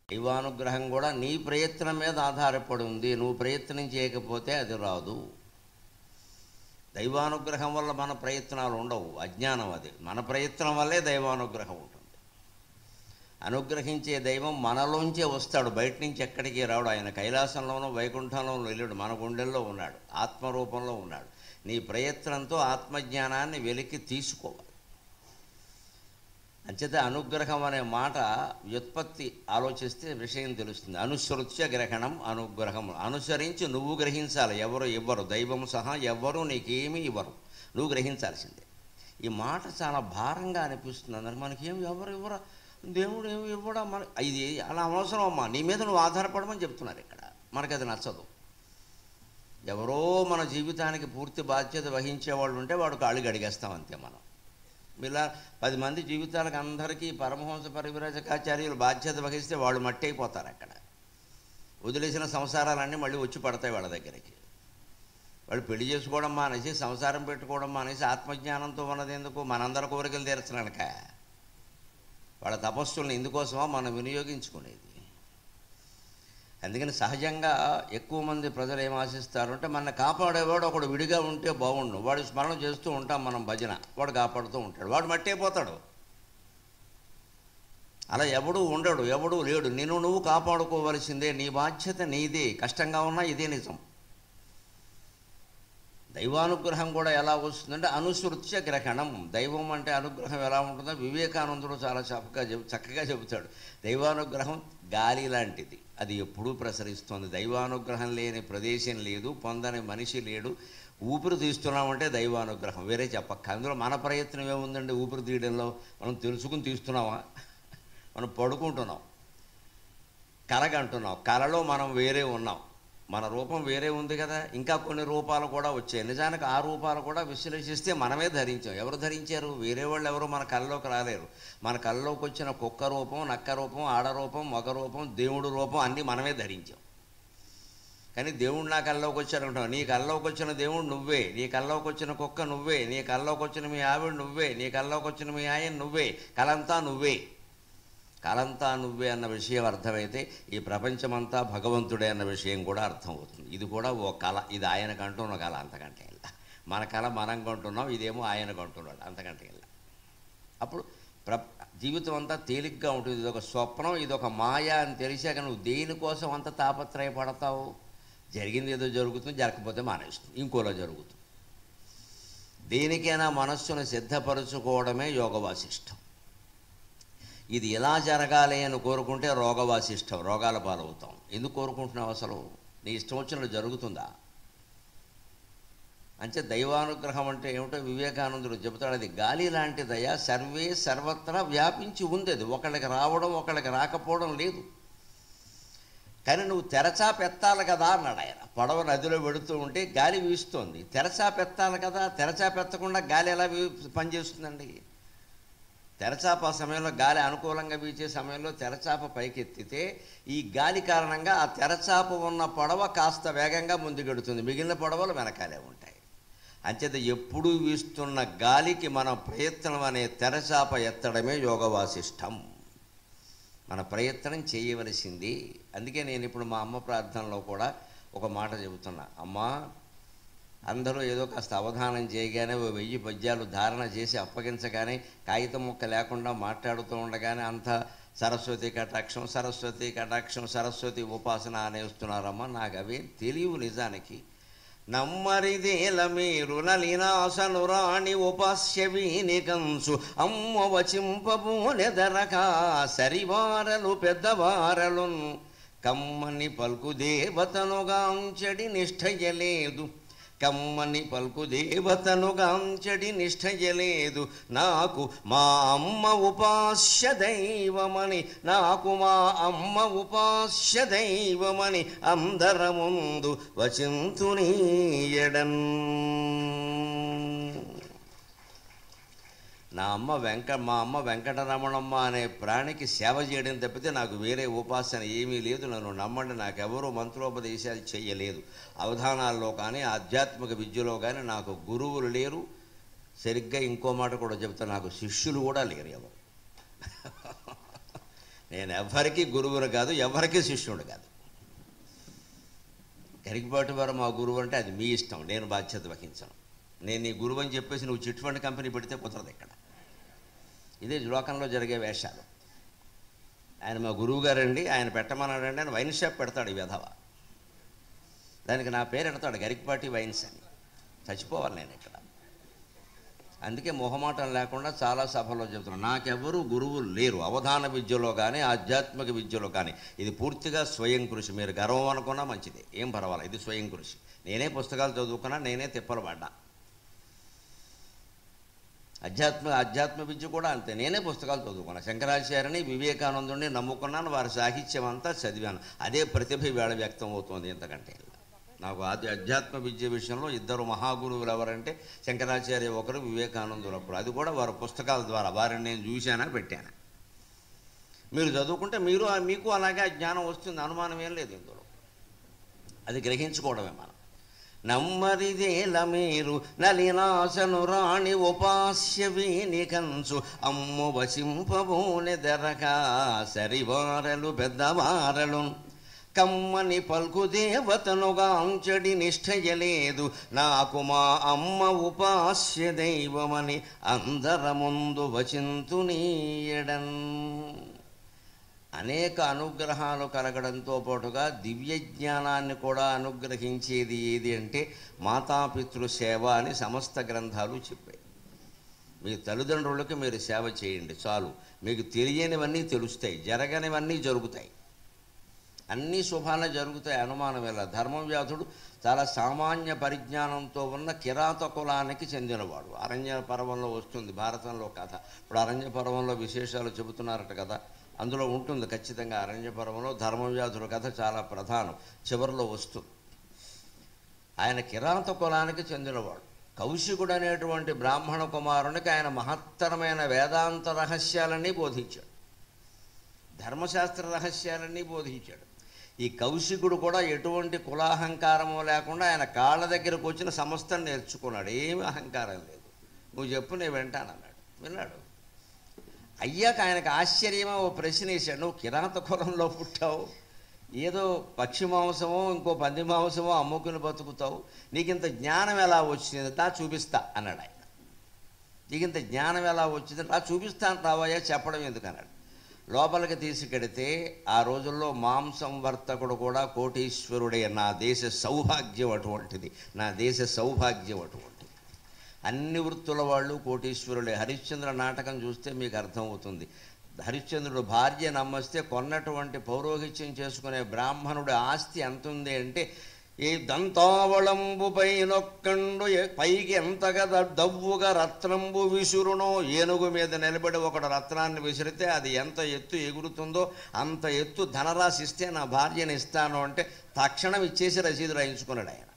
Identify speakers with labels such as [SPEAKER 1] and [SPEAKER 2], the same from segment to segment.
[SPEAKER 1] దైవానుగ్రహం కూడా నీ ప్రయత్నం మీద ఆధారపడి ఉంది. నువ్వు ప్రయత్నం చేయకపోతే అది రాదు. దైవానుగ్రహం వల్ల మన ప్రయత్నాలు ఉండవు, అజ్ఞానం అది. మన ప్రయత్నం వల్లే దైవానుగ్రహం ఉంటుంది. అనుగ్రహించే దైవం మనలోంచే వస్తాడు, బయట నుంచి ఎక్కడికి రాడు. ఆయన కైలాసంలోనూ వైకుంఠంలోనూ వెళ్ళాడు, మన గుండెల్లో ఉన్నాడు, ఆత్మరూపంలో ఉన్నాడు. నీ ప్రయత్నంతో ఆత్మజ్ఞానాన్ని వెలికి తీసుకోవాలి. అంచేత అనుగ్రహం అనే మాట వ్యుత్పత్తి ఆలోచిస్తే విషయం తెలుస్తుంది. అనుసృత్య గ్రహణం అనుగ్రహం. అనుసరించి నువ్వు గ్రహించాలి, ఎవరు ఇవ్వరు, దైవం సహా ఎవ్వరూ నీకేమీ ఇవ్వరు, నువ్వు గ్రహించాల్సిందే. ఈ మాట చాలా భారంగా అనిపిస్తుంది అందరికి. మనకేమి ఎవరు ఇవ్వరా, దేవుడు ఏమి ఇవ్వడా, మన ఇది అలా అవసరం అమ్మా, నీ మీద నువ్వు ఆధారపడమని చెప్తున్నారు ఇక్కడ. మనకు అది నచ్చదు. ఎవరో మన జీవితానికి పూర్తి బాధ్యత వహించేవాళ్ళు ఉంటే వాడు కాళ్ళు గడిగేస్తాం అంతే. మనం ఇలా 10 మంది జీవితాలకు అందరికీ పరమహంస పరివ్రాజకాచార్యులు బాధ్యత వహిస్తే వాళ్ళు మట్టి అయిపోతారు. అక్కడ వదిలేసిన సంసారాలన్నీ మళ్ళీ వచ్చి పడతాయి వాళ్ళ దగ్గరికి. వాళ్ళు పెళ్లి చేసుకోవడం మానేసి, సంసారం పెట్టుకోవడం మానేసి, ఆత్మజ్ఞానంతో ఉన్నది ఎందుకు? మనందరి కోరికలు తీర్చడానిక? వాళ్ళ తపస్సులను ఇందుకోసమా మనం వినియోగించుకునేది? అందుకని సహజంగా ఎక్కువ మంది ప్రజలు ఏం ఆశిస్తారు అంటే, మన కాపాడేవాడు ఒకడు విడిగా ఉంటే బాగుండు. వాడు స్మరణ చేస్తూ ఉంటాం మనం, భజన, వాడు కాపాడుతూ ఉంటాడు, వాడు మట్టైపోతాడు. అలా ఎవడూ ఉండడు, ఎవడూ లేడు. నువ్వు కాపాడుకోవలసిందే, నీ బాధ్యత నీదే. కష్టంగా ఉన్నా ఇదే నిజం. దైవానుగ్రహం కూడా ఎలా వస్తుందంటే అనుసృత్య గ్రహణం. దైవం అంటే అనుగ్రహం ఎలా ఉంటుందో వివేకానందుడు చాలా చక్కగా చెబుతాడు. దైవానుగ్రహం గాలి లాంటిది, అది ఎప్పుడూ ప్రసరిస్తుంది. దైవానుగ్రహం లేని ప్రదేశం లేదు, పొందని మనిషి లేడు. ఊపిరి తీస్తున్నామంటే దైవానుగ్రహం, వేరే చెప్పక్క. అందులో మన ప్రయత్నం ఏముందండి? ఊపిరి తీయడంలో మనం తెలుసుకుని తీస్తున్నామా? మనం పడుకుంటున్నాం, కలగంటున్నాం, కలలో మనం వేరే ఉన్నాం, మన రూపం వేరే ఉంది కదా. ఇంకా కొన్ని రూపాలు కూడా వచ్చాయి. నిజానికి ఆ రూపాలు కూడా విశ్లేషిస్తే మనమే ధరించాం. ఎవరు ధరించారు? వేరే వాళ్ళు ఎవరు మన కళ్ళలోకి రాలేరు. మన కళ్ళలోకి వచ్చిన కుక్క రూపం, నక్క రూపం, ఆడ రూపం, మగ రూపం, దేవుడు రూపం అన్నీ మనమే ధరించాం. కానీ దేవుడు నా కళ్ళలోకి వచ్చారంటావు. నీ కళ్ళలోకి వచ్చిన దేవుడు నువ్వే, నీ కళ్ళలోకి వచ్చిన కుక్క నువ్వే, నీ కళ్ళలోకి వచ్చిన మీ ఆవిడ నువ్వే, నీ కళ్ళలోకి వచ్చిన మీ ఆయన నువ్వే. కలంతా నువ్వే, కలంతా నువ్వే అన్న విషయం అర్థమైతే ఈ ప్రపంచమంతా భగవంతుడే అన్న విషయం కూడా అర్థమవుతుంది. ఇది కూడా ఓ కళ, ఇది ఆయన కంటున్న కళ, అంతకంటే ఇలా. మన కళ మనం కొంటున్నాం, ఇదేమో ఆయన కొంటున్నాడు, అంతకంటే ఇలా. అప్పుడు జీవితం అంతా తేలిగ్గా ఉంటుంది. ఇదొక స్వప్నం, ఇదొక మాయ అని తెలిసాక నువ్వు దేనికోసం అంత తాపత్రయపడతావు? జరిగింది ఏదో జరుగుతుంది, జరగకపోతే మానేస్తుంది, ఇంకోలా జరుగుతుంది. దేనికైనా మనస్సును సిద్ధపరచుకోవడమే యోగ వాసిష్టం. ఇది ఎలా జరగాలి అని కోరుకుంటే రోగవాసిష్టం, రోగాల పాలవుతాం. ఎందుకు కోరుకుంటున్నావు అసలు? నీ ఇష్టం వచ్చినట్టు జరుగుతుందా? అంటే దైవానుగ్రహం అంటే ఏమిటో వివేకానందుడు చెబుతాడు. అది గాలి లాంటి దయ, సర్వే సర్వత్రా వ్యాపించి ఉంది. అది ఒకళ్ళకి రావడం ఒకళ్ళకి రాకపోవడం లేదు. కానీ నువ్వు తెరచాపెత్తాలి కదా అన్నాడు ఆయన. పడవ నదిలో వెడుతూ ఉంటే గాలి వీస్తోంది, తెరచాపెత్తాలి కదా. తెరచాపెత్తకుండా గాలి ఎలా పనిచేస్తుందండి? తెరచాప సమయంలో, గాలి అనుకూలంగా వీచే సమయంలో తెరచాప పైకెత్తితే ఈ గాలి కారణంగా ఆ తెరచాప ఉన్న పడవ కాస్త వేగంగా ముందుకెడుతుంది, మిగిలిన పడవలు వెనకాలే ఉంటాయి. అంచేత ఎప్పుడూ వీస్తున్న గాలికి మన ప్రయత్నం అనే తెరచాప ఎత్తడమే యోగవాసిష్టం. మన ప్రయత్నం చేయవలసింది. అందుకే నేను ఇప్పుడు మా అమ్మ ప్రార్థనలో కూడా ఒక మాట చెబుతున్నా. అమ్మా, అందరూ ఏదో కాస్త అవధానం చేయగానే 1000 పద్యాలు ధారణ చేసి అప్పగించగానే, కాగితం ముక్క లేకుండా మాట్లాడుతూ ఉండగానే అంత సరస్వతి కటాక్షం, సరస్వతి కటాక్షం, సరస్వతి ఉపాసన అనేస్తున్నారమ్మా. నాకు అవే తెలియవు నిజానికి. నమ్మరిదేల మీరు నలినాసను రాణి ఉపాస్య వీనికంసు అమ్మ వచింపబోనెదరకా సరివారలు పెద్దవారలు కమ్మని పల్కు దేవతనుగాంచడి నిష్ఠయలేదు, కమ్మని పల్కు దేవతనుగాంచడి నిష్ఠయలేదు. నాకు మా అమ్మ ఉపాస్య దైవమని, నాకు మా అమ్మ ఉపాస్య దైవమని అందరముందు వచింతునీయడన్. మా అమ్మ వెంకటరమణమ్మ అనే ప్రాణికి సేవ చేయడం తప్పితే నాకు వేరే ఉపాసన ఏమీ లేదు. నన్ను నమ్మండి, నాకెవరూ మంత్రోపదేశాలు చేయలేదు. అవధానాల్లో కానీ ఆధ్యాత్మిక విద్యలో కానీ నాకు గురువులు లేరు. సరిగ్గా ఇంకో మాట కూడా చెబుతా, నాకు శిష్యులు కూడా లేరు ఎవరు. నేను ఎవరికి గురువును కాదు, ఎవరికి శిష్యుడు కాదు. గరికపాటి వారు మా గురువు అంటే అది మీ ఇష్టం, నేను బాధ్యత వహించను. నేను నీ గురువు అని చెప్పేసి నువ్వు చిట్ ఫండ్ కంపెనీ పెడితే కుదరదు ఇక్కడ. ఇదే లోకంలో జరిగే వేషాలు. ఆయన మా గురువు గారండి, ఆయన పెట్టమన్నాడండి అని వైన్ షాప్ పెడతాడు ఈ విధవ. దానికి నా పేరు ఎడతాడు గరికపాటి వైన్స్ అని. చచ్చిపోవాలి నేను ఇక్కడ. అందుకే మొహమాటం లేకుండా చాలా సభలో చెబుతున్నాను, నాకెవరూ గురువులు లేరు. అవధాన విద్యలో కానీ ఆధ్యాత్మిక విద్యలో కానీ ఇది పూర్తిగా స్వయం కృషి. మీరు గర్వం అనుకున్నా మంచిది, ఏం పర్వాలేదు, ఇది స్వయం కృషి. నేనే పుస్తకాలు చదువుకున్నా, నేనే తిప్పలు పడ్డా. ఆధ్యాత్మ విద్య కూడా అంతే, నేనే పుస్తకాలు చదువుకున్నాను. శంకరాచార్యని, వివేకానందుని నమ్ముకున్నాను, వారి సాహిత్యం అంతా చదివాను. అదే ప్రతిభ వేళ వ్యక్తం అవుతుంది. ఎంతకంటే నాకు అధ్యాత్మ విద్య విషయంలో ఇద్దరు మహాగురువులు ఎవరంటే శంకరాచార్య ఒకరు, వివేకానందులు ఒకరు. అది కూడా వారి పుస్తకాల ద్వారా, వారిని నేను చూశానా, పెట్టాను. మీరు చదువుకుంటే మీకు అలాగే జ్ఞానం వస్తుంది, అనుమానం ఏం లేదు ఇందులో. అది గ్రహించుకోవడమే మనం. నమ్మరిదేల మీరు నలినాశను రాణి ఉపాస్య వీనికంచు అమ్ము వసింపబోనె దెరక సరివారలు పెద్దవారలు కమ్మని పల్కు దేవతనుగాంచడి నిష్ఠయలేదు నాకు మా అమ్మ ఉపాస్య దైవమని అందర ముందు వచింతునీయడన్. అనేక అనుగ్రహాలు కలగడంతో పాటుగా దివ్య జ్ఞానాన్ని కూడా అనుగ్రహించేది ఏది అంటే మాతాపితృ సేవ అని సమస్త గ్రంథాలు చెప్పాయి. మీ తల్లిదండ్రులకి మీరు సేవ చేయండి చాలు, మీకు తెలియనివన్నీ తెలుస్తాయి, జరగనివన్నీ జరుగుతాయి, అన్నీ శుభాలే జరుగుతాయి, అనుమానం ఎలా. ధర్మవ్యాధుడు చాలా సామాన్య పరిజ్ఞానంతో ఉన్న కిరాత కులానికి చెందినవాడు. అరణ్య పర్వంలో వస్తుంది భారతంలో కథ. ఇప్పుడు అరణ్య పర్వంలో విశేషాలు చెబుతున్నారట కదా, అందులో ఉంటుంది ఖచ్చితంగా. అరణ్య పర్వంలో ధర్మవ్యాధుల కథ చాలా ప్రధానం, చివరిలో వస్తుంది. ఆయన కిరాత కులానికి చెందినవాడు. కౌశికుడు అనేటువంటి బ్రాహ్మణ కుమారునికి ఆయన మహత్తరమైన వేదాంత రహస్యాలన్నీ బోధించాడు, ధర్మశాస్త్ర రహస్యాలన్నీ బోధించాడు. ఈ కౌశికుడు కూడా ఎటువంటి కులాహంకారము లేకుండా ఆయన కాళ్ళ దగ్గరకు వచ్చిన సమస్తం నేర్చుకున్నాడు. ఏమి అహంకారం లేదు. నువ్వు చెప్పు, నేను వింటానన్నాడు. విన్నాడు. అయ్యాక ఆయనకు ఆశ్చర్యమో ఓ ప్రశ్న వేశాడు, నువ్వు కిరాత కులంలో పుట్టావు, ఏదో పక్షి మాంసమో ఇంకో పంది మాంసమో అమ్ముకుని బతుకుతావు, నీకింత జ్ఞానం ఎలా వచ్చింది తా చూపిస్తా అన్నాడు ఆయన. నీకింత జ్ఞానం ఎలా వచ్చింది తా చూపిస్తాను, రావయ్యా, చెప్పడం ఎందుకు అన్నాడు. లోపలికి తీసుకెడితే ఆ రోజుల్లో మాంసం వర్తకుడు కూడా కోటీశ్వరుడే. నా దేశ సౌభాగ్యం అటువంటిది, నా దేశ సౌభాగ్యం అటువంటిది. అన్ని వృత్తుల వాళ్ళు కోటీశ్వరులే. హరిశ్చంద్ర నాటకం చూస్తే మీకు అర్థమవుతుంది. హరిశ్చంద్రుడు భార్య నమ్మస్తే కొన్నటువంటి పౌరోహిత్యం చేసుకునే బ్రాహ్మణుడి ఆస్తి ఎంత ఉంది అంటే, ఈ దంతావళంబుపై నొక్కండు పైకి ఎంతగా దవ్వుగా రత్నంబు విసురునో, ఏనుగు మీద నిలబడి ఒకడు రత్నాన్ని విసిరితే అది ఎంత ఎత్తు ఎగురుతుందో అంత ఎత్తు ధనరాశి ఇస్తే నా భార్యని ఇస్తాను అంటే తక్షణం ఇచ్చేసి రసీదు రాయించుకున్నాడు ఆయన.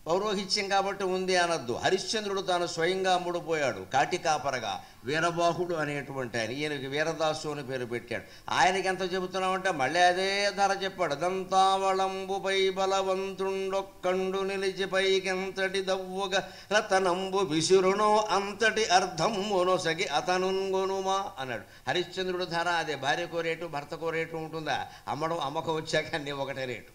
[SPEAKER 1] పౌరోహిత్యం కాబట్టి ఉంది అనొద్దు. హరిశ్చంద్రుడు తాను స్వయంగా అమ్ముడుపోయాడు కాటికాపరగా. వీరబాహుడు అనేటువంటి ఆయన, ఈయనకి వీరదాసు అని పేరు పెట్టాడు. ఆయనకి ఎంత చెబుతున్నామంటే మళ్ళీ అదే ధర చెప్పాడు. దంతావళంబుపై బలవంతుండొక్కండు నిలిచి పైకెంతటి దవ్వుగా రతనంబు విసురునో అంతటి అర్థంబునో సగి అతనుగొనుమా అన్నాడు. హరిశ్చంద్రుడు ధర అదే. భార్యకో రేటు, భర్తకో రేటు ఉంటుందా? అమ్మకం వచ్చాక అన్నీ ఒకటే రేటు.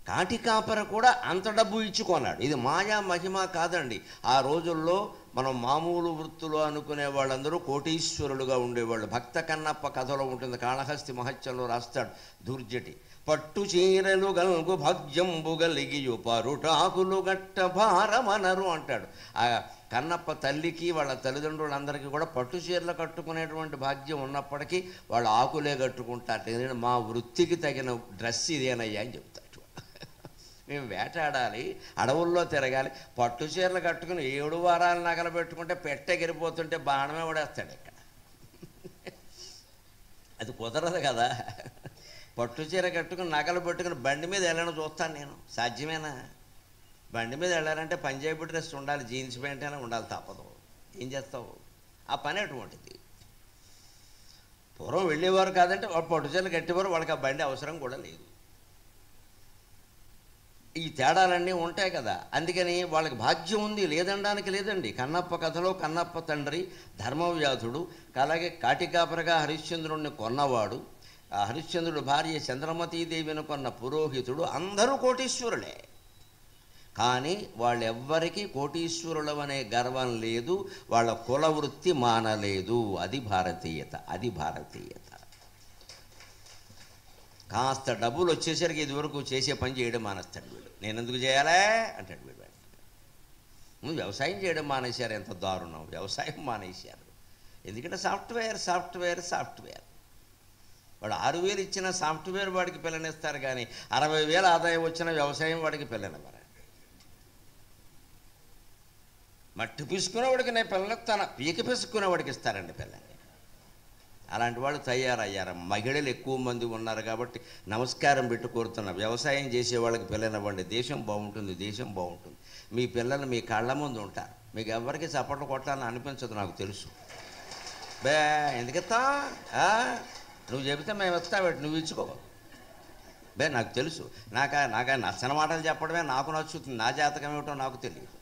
[SPEAKER 1] కాటికాపర కూడా అంత డబ్బు ఇచ్చుకున్నాడు. ఇది మాయా మహిమ కాదండి. ఆ రోజుల్లో మనం మామూలు వృత్తులు అనుకునే వాళ్ళందరూ కోటీశ్వరులుగా ఉండేవాళ్ళు. భక్త కన్నప్ప కథలో ఉంటుంది, కాళహస్తి మహత్యంలో రాస్తాడు దుర్జటి. పట్టు చీరలు గల్గు భాగ్యంబు గలిగియు పరుటాకులు గట్ట భారమనరు అంటాడు. ఆ కన్నప్ప తల్లికి వాళ్ళ తల్లిదండ్రులందరికీ కూడా పట్టు చీరలు కట్టుకునేటువంటి భాగ్యం ఉన్నప్పటికీ వాళ్ళు ఆకులే కట్టుకుంటారు. ఎందుకంటే మా వృత్తికి తగిన డ్రెస్ ఇదేనయ్యా అని చెప్తారు. మేము వేటాడాలి, అడవుల్లో తిరగాలి, పట్టు చీరలు కట్టుకుని 7 వారాలు నగలు పెట్టుకుంటే పెట్టెగిరిపోతుంటే బాణమే పడేస్తాడు ఇక్కడ. అది కుదరదు కదా. పట్టు చీర కట్టుకుని నగలు పెట్టుకుని బండి మీద వెళ్ళను చూస్తాను నేను. సాధ్యమేనా? బండి మీద వెళ్ళాలంటే పంజాబీ డ్రెస్ ఉండాలి, జీన్స్ ప్యాంట్ అయినా ఉండాలి, తప్పదు. ఏం చేస్తావు? ఆ పని అటువంటిది. పూర్వం వెళ్ళేవారు కాదంటే పట్టు చీరలు కట్టేవారు, వాళ్ళకి ఆ బండి అవసరం కూడా లేదు. ఈ తేడాలన్నీ ఉంటాయి కదా. అందుకని వాళ్ళకి భాగ్యం ఉంది లేదనడానికి లేదండి. కన్నప్ప కథలో కన్నప్ప తండ్రి ధర్మవ్యాధుడు, అలాగే కాటికాపరగా హరిశ్చంద్రుడిని కొన్నవాడు, ఆ హరిశ్చంద్రుడు భార్య చంద్రమతీదేవిని కొన్న పురోహితుడు, అందరూ కోటీశ్వరులే. కానీ వాళ్ళెవ్వరికీ కోటీశ్వరులవనే గర్వం లేదు, వాళ్ళ కులవృత్తి మానలేదు. అది భారతీయత, అది భారతీయత. కాస్త డబ్బులు వచ్చేసరికి ఇదివరకు చేసే పని చేయడం మానేస్తాడు వీడు. నేను ఎందుకు చేయాలా అంటాడు వీడు. నువ్వు వ్యవసాయం చేయడం మానేశారు, ఎంత దారుణం! వ్యవసాయం మానేశారు. ఎందుకంటే సాఫ్ట్వేర్ సాఫ్ట్వేర్ సాఫ్ట్వేర్. వాడు 6,000 ఇచ్చిన సాఫ్ట్వేర్ వాడికి పిల్లనిస్తారు, కానీ 60,000 ఆదాయం వచ్చిన వ్యవసాయం వాడికి పిల్లనివ్వరు. మట్టి పిసుకునేవాడికి నేను పిల్లనిస్తాను, పీక పిసుకునేవాడికి ఇస్తారండి పిల్లని. అలాంటి వాళ్ళు తయారయ్యారు. మహిళలు ఎక్కువ మంది ఉన్నారు కాబట్టి నమస్కారం పెట్టి కోరుతున్నా, వ్యవసాయం చేసే వాళ్ళకి పిల్లనివ్వండి. దేశం బాగుంటుంది, దేశం బాగుంటుంది. మీ పిల్లలు మీ కళ్ళ ముందు ఉంటారు. మీకు ఎవరికి చప్పట్లు కొట్టాలని అనిపించదు, నాకు తెలుసు. బే ఎందుకిస్తా, నువ్వు చెబితే మేము ఇస్తా, నువ్వు ఇచ్చుకో. బే నాకు తెలుసు. నాకు నచ్చని మాటలు చెప్పడమే నాకు నచ్చుతుంది. నా జాతకం ఏమిటో నాకు తెలియదు.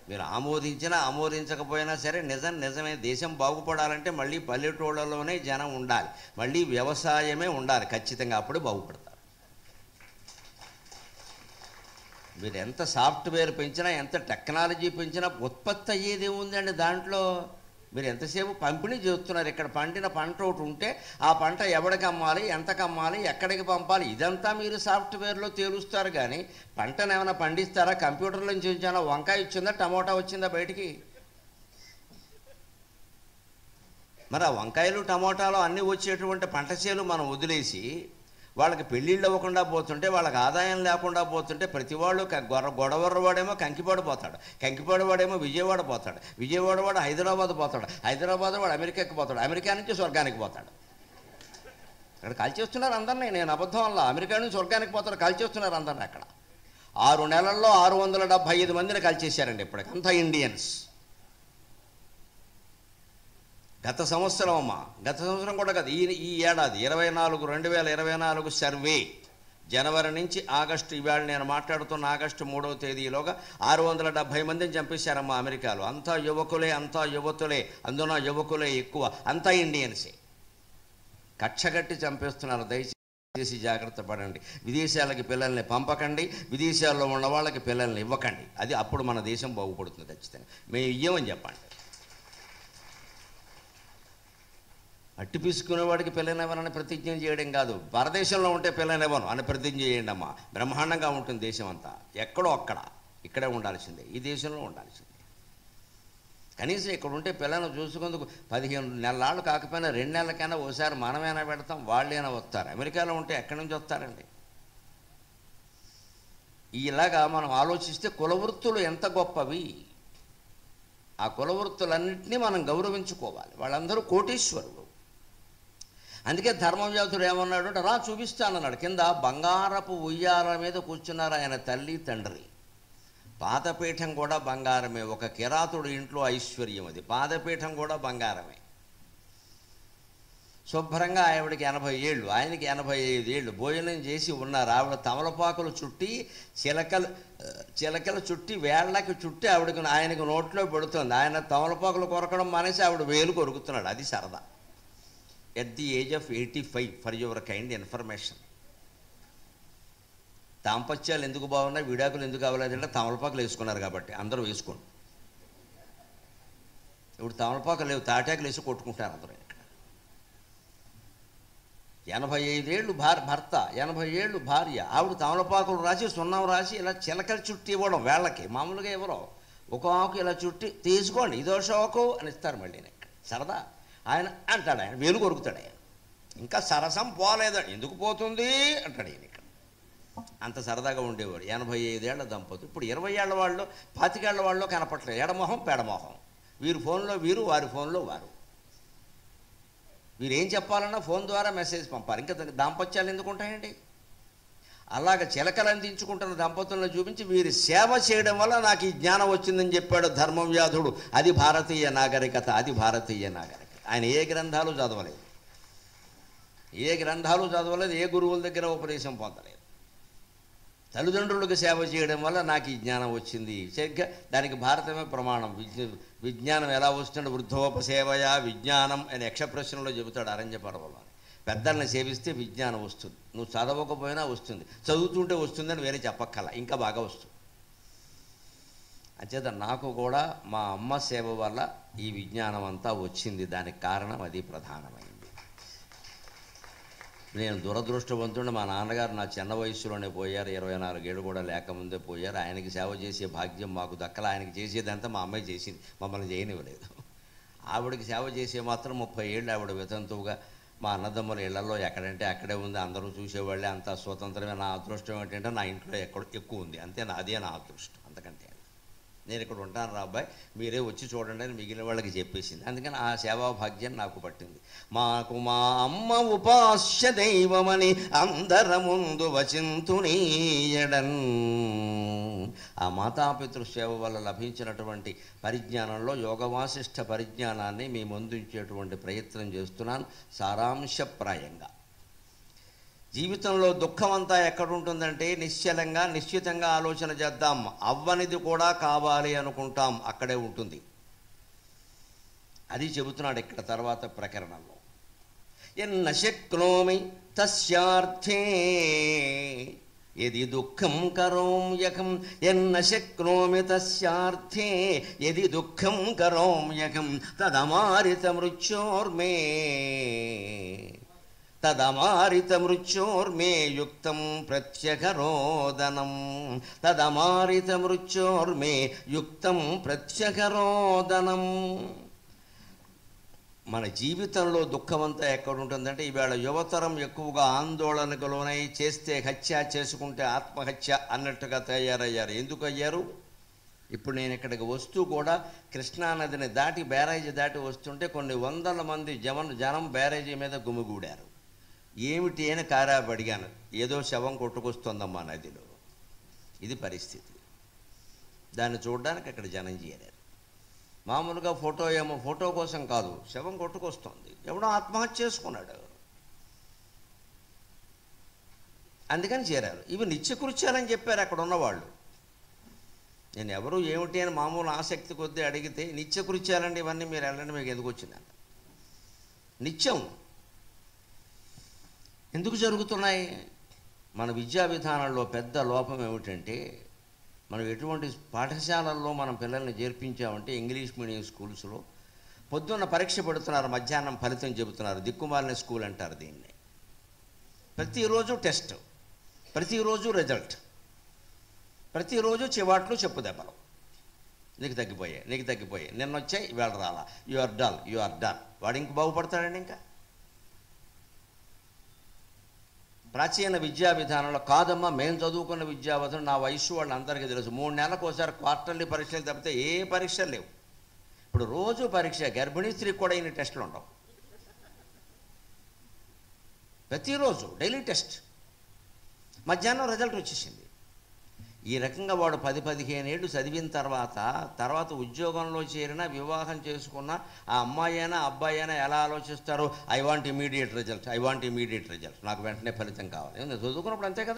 [SPEAKER 1] మీరు ఆమోదించినా ఆమోదించకపోయినా సరే నిజమే. దేశం బాగుపడాలంటే మళ్ళీ పల్లెటూళ్ళలోనే జనం ఉండాలి, మళ్ళీ వ్యవసాయమే ఉండాలి ఖచ్చితంగా, అప్పుడే బాగుపడతారు. మీరు ఎంత సాఫ్ట్వేర్ పెంచినా, ఎంత టెక్నాలజీ పెంచినా ఉత్పత్తి అయ్యేది ఏముందండి దాంట్లో? మీరు ఎంతసేపు పంపిణీ చేస్తున్నారు. ఇక్కడ పండిన పంట ఒకటి ఉంటే ఆ పంట ఎవడికి అమ్మాలి, ఎంతకు అమ్మాలి, ఎక్కడికి పంపాలి, ఇదంతా మీరు సాఫ్ట్వేర్లో తేలుస్తారు. కానీ పంటను ఏమైనా పండిస్తారా? కంప్యూటర్లో నుంచి ఉంచానా? వంకాయ వచ్చిందా, టమోటా వచ్చిందా బయటికి? మరి ఆ వంకాయలు టమోటాలు అన్నీ వచ్చేటువంటి పంట చేలు మనం వదిలేసి వాళ్ళకి పెళ్ళిళ్ళు అవ్వకుండా పోతుంటే, వాళ్ళకి ఆదాయం లేకుండా పోతుంటే, ప్రతి వాళ్ళు గొడవర్రవాడేమో కంకిపాడు పోతాడు, కంకిపాడు వాడేమో విజయవాడ పోతాడు, విజయవాడ వాడు హైదరాబాద్ పోతాడు, హైదరాబాద్ వాడు అమెరికాకి పోతాడు, అమెరికా నుంచి స్వర్గానికి పోతాడు. అక్కడ కాల్చేస్తున్నారు అందరినీ. నేను అబద్ధం వల్ల అమెరికా నుంచి స్వర్గానికి పోతాడు, కాల్చేస్తున్నారు అందరినీ. అక్కడ 6 నెలల్లో 675 మందిని కాల్చేశారండి ఇప్పటికి, అంతా ఇండియన్స్. గత సంవత్సరం కూడా కాదు, ఈ ఏడాది 2024 సర్వే జనవరి నుంచి ఆగస్టు, ఇవాళ నేను మాట్లాడుతున్న ఆగస్టు 3వ తేదీలోగా 670 మందిని చంపేశారమ్మా అమెరికాలో. అంతా యువకులే, అంతా యువతులే, అందున యువకులే ఎక్కువ, అంతా ఇండియన్సే. కక్షగట్టి చంపేస్తున్నారు. దయచేసి జాగ్రత్త పడండి. విదేశాలకి పిల్లల్ని పంపకండి, విదేశాల్లో ఉన్న వాళ్ళకి పిల్లల్ని ఇవ్వకండి. అది అప్పుడు మన దేశం బాగుపడుతుంది ఖచ్చితంగా. మేము ఇయ్యమని చెప్పండి. అట్టి పీసుకునేవాడికి పిల్లనివ్వనని ప్రతిజ్ఞ చేయడం కాదు. భారతదేశంలో ఉంటే పిల్లనివ్వను అని ప్రతిజ్ఞ చేయండి అమ్మా. బ్రహ్మాండంగా ఉంటుంది దేశం అంతా. ఎక్కడో అక్కడ, ఇక్కడే ఉండాల్సిందే, ఈ దేశంలో ఉండాల్సిందే. కనీసం ఇక్కడ ఉంటే పిల్లలను చూసుకుందుకు 15 నెలలు కాకపోయినా 2 నెలలకైనా ఓసారి మనమైనా పెడతాం, వాళ్ళైనా వస్తారు. అమెరికాలో ఉంటే ఎక్కడి నుంచి వస్తారండి? ఇలాగా మనం ఆలోచిస్తే కులవృత్తులు ఎంత గొప్పవి. ఆ కులవృత్తులన్నింటినీ మనం గౌరవించుకోవాలి. వాళ్ళందరూ కోటీశ్వరులు. అందుకే ధర్మవ్యాధుడు ఏమన్నాడు అంటే, రా చూపిస్తానన్నాడు. కింద బంగారపు ఉయ్యాల మీద కూర్చున్నారు ఆయన తల్లి తండ్రి. పాదపీఠం కూడా బంగారమే. ఒక కిరాతుడు ఇంట్లో ఐశ్వర్యం అది. పాదపీఠం కూడా బంగారమే. శుభ్రంగా ఆవిడకి 80 ఏళ్ళు, ఆయనకి 85 ఏళ్ళు. భోజనం చేసి ఉన్నారు. ఆవిడ తమలపాకులు చుట్టి చిలకలు చుట్టి వేళ్ళకి చుట్టి ఆయనకు నోట్లో పెడుతుంది. ఆయన తమలపాకులు కొరకడం మానేసి ఆవిడ వేలు కొరుకుతున్నాడు. అది సరదా. At the age of 85, for your kind information. దాంపత్యాలు ఎందుకు బాగున్నాయి, విడాకులు ఎందుకు అవ్వలేదంటే తమలపాకులు వేసుకున్నారు కాబట్టి. అందరూ వేసుకోండి. ఇప్పుడు తమలపాకులు లేవు, తాటాకులు వేసి కొట్టుకుంటారు అందరూ. ఇక్కడ 85 ఏళ్ళు భర్త, 80 ఏళ్ళు భార్య. ఆవిడ తమలపాకులు రాసి, సున్నం రాసి ఇలా చిలకలు చుట్టి ఇవ్వడం వేళ్ళకి. మామూలుగా ఎవరో ఒక ఆకు ఇలా చుట్టి తీసుకోండి, ఇదో షోకు అని ఇస్తారు. మళ్ళీ సరదా. ఆయన అంటాడు, ఆయన వేలు కొరుకుతాడు. ఆయన ఇంకా సరసం పోలేదండి. ఎందుకు పోతుంది అంటాడు ఈయన. ఇక్కడ అంత సరదాగా ఉండేవాడు. 85 ఏళ్ల దంపతులు. ఇప్పుడు 20 ఏళ్ల వాళ్ళు, 25 ఏళ్ల వాళ్ళు కనపట్లేదు. ఎడమొహం పెడమొహం. వీరి ఫోన్లో వీరు, వారి ఫోన్లో వారు. వీరేం చెప్పాలన్నా ఫోన్ ద్వారా మెసేజ్ పంపాలి. ఇంకా దాంపత్యాలు ఎందుకు ఉంటాయండి? అలాగ చిలకలు అందించుకుంటున్న దంపతులను చూపించి వీరి సేవ చేయడం వల్ల నాకు ఈ జ్ఞానం వచ్చిందని చెప్పాడు ధర్మవ్యాధుడు. అది భారతీయ నాగరికత, అది భారతీయ నాగరికత. ఆయన ఏ గ్రంథాలు చదవలేదు, ఏ గురువుల దగ్గర ఉపదేశం పొందలేదు. తల్లిదండ్రులకు సేవ చేయడం వల్ల నాకు ఈ జ్ఞానం వచ్చింది. సరిగ్గా దానికి భారతమే ప్రమాణం. విజ్ఞానం ఎలా వస్తుంటే వృద్ధోపసేవయ విజ్ఞానం అని యక్షప్రశ్నలో చెబుతాడు అరణ్య పర్వంలో. పెద్దల్ని సేవిస్తే విజ్ఞానం వస్తుంది. నువ్వు చదవకపోయినా వస్తుంది, చదువుతుంటే వస్తుందని వేరే చెప్పక్కల, ఇంకా బాగా వస్తుంది. అంచేత నాకు కూడా మా అమ్మ సేవ వల్ల ఈ విజ్ఞానం అంతా వచ్చింది. దానికి కారణం అది ప్రధానమైంది. నేను దురదృష్టవంతుడు. మా నాన్నగారు నా చిన్న వయసులోనే పోయారు, 24 ఏళ్ళు కూడా లేకముందే పోయారు. ఆయనకి సేవ చేసే భాగ్యం మాకు దక్కల. ఆయనకి చేసేదంతా మా అమ్మాయి చేసింది, మమ్మల్ని చేయనివ్వలేదు. ఆవిడకి సేవ చేసే మాత్రం 30 ఏళ్ళు ఆవిడ వితంతువుగా మా అన్నదమ్ముల ఇళ్లలో ఎక్కడంటే అక్కడే ఉంది, అందరూ చూసేవాళ్ళే, అంత స్వతంత్రమే. నా అదృష్టం ఏంటంటే నా ఇంట్లో ఎక్కువ ఉంది, అంతే. అదే నా అదృష్టం, అంతకంటే. నేను ఇక్కడ ఉంటాను రా అబ్బాయి, మీరే వచ్చి చూడండి అని మిగిలిన వాళ్ళకి చెప్పేసింది. అందుకని ఆ సేవా భాగ్యం నాకు పట్టింది. మాకు మా అమ్మ ఉపాస్య దైవమని అందర ముందు వచింతునీయడన్. ఆ మాతాపితృ సేవ వల్ల లభించినటువంటి పరిజ్ఞానంలో యోగవాసిష్ఠ పరిజ్ఞానాన్ని మీ ముందుంచేటువంటి ప్రయత్నం చేస్తున్నాను సారాంశప్రాయంగా. జీవితంలో దుఃఖం అంతా ఎక్కడుంటుందంటే నిశ్చలంగా నిశ్చితంగా ఆలోచన చేద్దాం. అవ్వనిది కూడా కావాలి అనుకుంటాం, అక్కడే ఉంటుంది. అది చెబుతున్నాడు ఇక్కడ తర్వాత ప్రకరణంలో. ఎన్న శక్నోమి తస్యార్థే యది దుఃఖం కరోమ్యకం. ఎన్న శక్నోమి తస్యార్థే యది దుఃఖం కరోమ్యకం. తదమారిత మృత్యోర్మే తదమారిత మృత్యోర్మే యుక్తం ప్రత్యఘరోదనం. తదమారిత మృత్యోర్మే యుక్తం ప్రత్యఘరోదనం. మన జీవితంలో దుఃఖమంతా ఎక్కడుంటుందంటే ఈవేళ యువతరం ఎక్కువగా ఆందోళనకు లోనై చేస్తే హత్య, చేసుకుంటే ఆత్మహత్య అన్నట్టుగా తయారయ్యారు. ఎందుకు అయ్యారు? ఇప్పుడు నేను ఇక్కడికి వస్తూ కూడా కృష్ణానదిని దాటి బ్యారేజీ దాటి వస్తుంటే కొన్ని వందల మంది జనం బ్యారేజీ మీద గుమిగూడారు. ఏమిటి అని కారాపు అడిగాను. ఏదో శవం కొట్టుకొస్తుందమ్మా నదిలో. ఇది పరిస్థితి. దాన్ని చూడడానికి అక్కడ జనం చేరారు. మామూలుగా ఫోటో కోసం కాదు, శవం కొట్టుకొస్తుంది. ఎవడో ఆత్మహత్య చేసుకున్నాడు, అందుకని చేరారు. ఇవి నిత్యకృత్యాలని చెప్పారు అక్కడ ఉన్నవాళ్ళు. నేను ఎవరు ఏమిటి అని మామూలు ఆసక్తి కొద్దీ అడిగితే నిత్యకృత్యాలండి ఇవన్నీ, మీరు వెళ్ళండి, మీకు ఎందుకు వచ్చిందంట. నిత్యం ఎందుకు జరుగుతున్నాయి? మన విద్యా విధానంలో పెద్ద లోపం ఏమిటంటే, మనం ఎటువంటి పాఠశాలల్లో మనం పిల్లల్ని చేర్పించామంటే ఇంగ్లీష్ మీడియం స్కూల్స్లో పొద్దున్న పరీక్ష పెడుతున్నారు, మధ్యాహ్నం ఫలితం చెబుతున్నారు. దిక్కుమాలిన స్కూల్ అంటారు దీన్ని. ప్రతిరోజు టెస్ట్, ప్రతిరోజు రిజల్ట్, ప్రతిరోజు చివాట్లు చెప్పు దెబ్బలు. నీకు తగ్గిపోయాయి, నిన్న వచ్చాయి, ఇవాళ రాలా, యు ఆర్ డల్. వాడు ఇంక బాగుపడతాడండి. ఇంకా ప్రాచీన విద్యా విధానంలో కాదమ్మా, మేము చదువుకున్న విద్యా విధానం నా వయసు వాళ్ళు అందరికీ తెలుసు. 3 నెలలకు ఒకసారి క్వార్టర్లీ పరీక్షలు తప్పితే ఏ పరీక్షలు లేవు. ఇప్పుడు రోజు పరీక్ష. గర్భిణీ స్త్రీకి కూడా ఇన్ని టెస్టులు ఉండవు. ప్రతిరోజు డైలీ టెస్ట్. మధ్యాహ్నం రిజల్ట్ వచ్చేసింది. ఈ రకంగా వాడు 10-15 ఏళ్ళు చదివిన తర్వాత ఉద్యోగంలో చేరినా, వివాహం చేసుకున్న ఆ అమ్మాయి అయినా అబ్బాయి అయినా ఎలా ఆలోచిస్తారో, ఐ వాంట్ ఇమీడియట్ రిజల్ట్, నాకు వెంటనే ఫలితం కావాలి. చదువుకున్నప్పుడు అంతే కదా.